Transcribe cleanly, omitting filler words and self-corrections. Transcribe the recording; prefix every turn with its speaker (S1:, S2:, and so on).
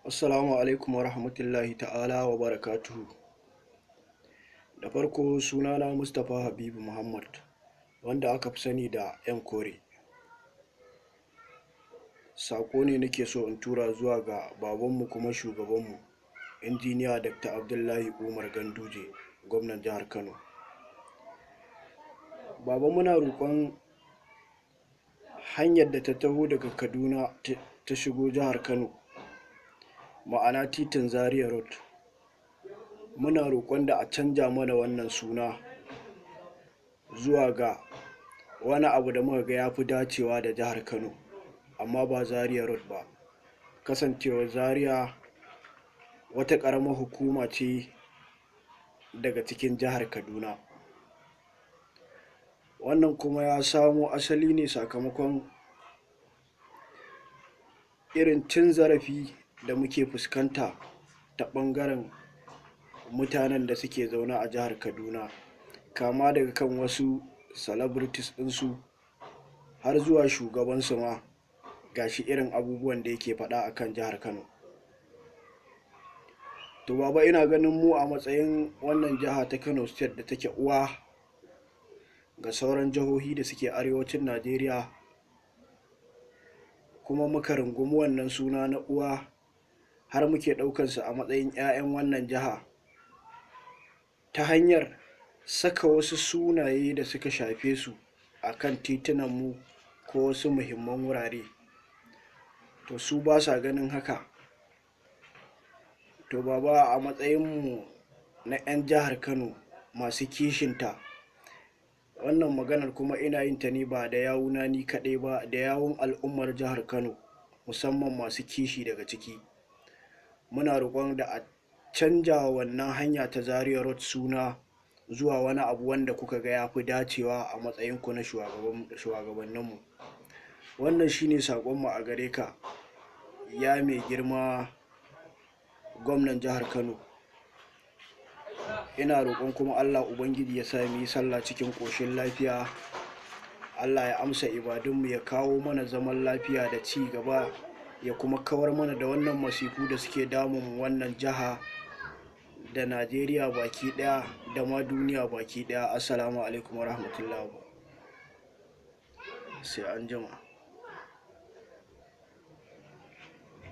S1: Assalamu alaikum wa rahmatullahi ta'ala wa barakatuhu. Da farko sunana Mustapha Habibu Muhammad wanda aka fi sani da ‘yan kore. Saƙo ne nake so in tura zuwa ga babanmu kuma shugabanmu, Injiniya Dr. Abdullahi Umar Ganduje, gwamnan jihar Kano. Baba, muna roƙon hanyar da ta taho daga Kaduna ta shigo jihar Kano, ma'ana titin Zaria Road, muna roƙon da a canja mana wannan suna zuwa ga wani abu da muka ga ya fi dacewa da jihar Kano, amma ba Zaria Road ba, kasancewar Zaria wata ƙaramar hukuma ce daga cikin jihar Kaduna. Wannan kuma ya samo asali ne sakamakon irin cin zarafi da muke fuskanta ta ɓangaren mutanen da suke zaune a jihar Kaduna, kama daga kan wasu celebrities ɗinsu har zuwa shugabansu ma gashi irin abubuwan da yake faɗa a kan jihar Kano. To Baba, ina ganin mu a matsayin wannan jiha ta Kano State da take uwa ga sauran jihohi da suke arewacin Najeriya, kuma muka rungumi wannan suna na uwa har muke ɗaukansu a matsayin 'ya'yan wannan jiha ta hanyar saka wasu sunaye da suka shafe su a kan titunanmu ko wasu muhimman wurare, to su ba sa ganin haka. To Baba, a matsayinmu na 'yan jihar Kano masu kishinta, wannan maganar kuma ina yin ta ne ba da yawuna ni kaɗai ba, da yawun al'ummar jihar Kano, musamman masu kishi daga ciki. Muna roƙon da a canja wannan hanya ta Zaria Road suna zuwa wani abu wanda kuka ga ya fi dacewa a matsayinku na shugabanninmu. Wannan shine saƙonmu a gare ka, ya mai girma gwamnan jihar Kano. Ina roƙon kuma Allah Ubangiji ya sa mu yi sallah cikin ƙoshin lafiya, Allah ya amsa ibadunmu, ya kawo mana zaman lafiya da ci gaba, ya kuma kawar mana da wannan masifu da suke damun wannan jiha da Najeriya baki ɗaya da ma duniya baki ɗaya. Assalamu alaikum wa rahmatullahi. Sai an jima.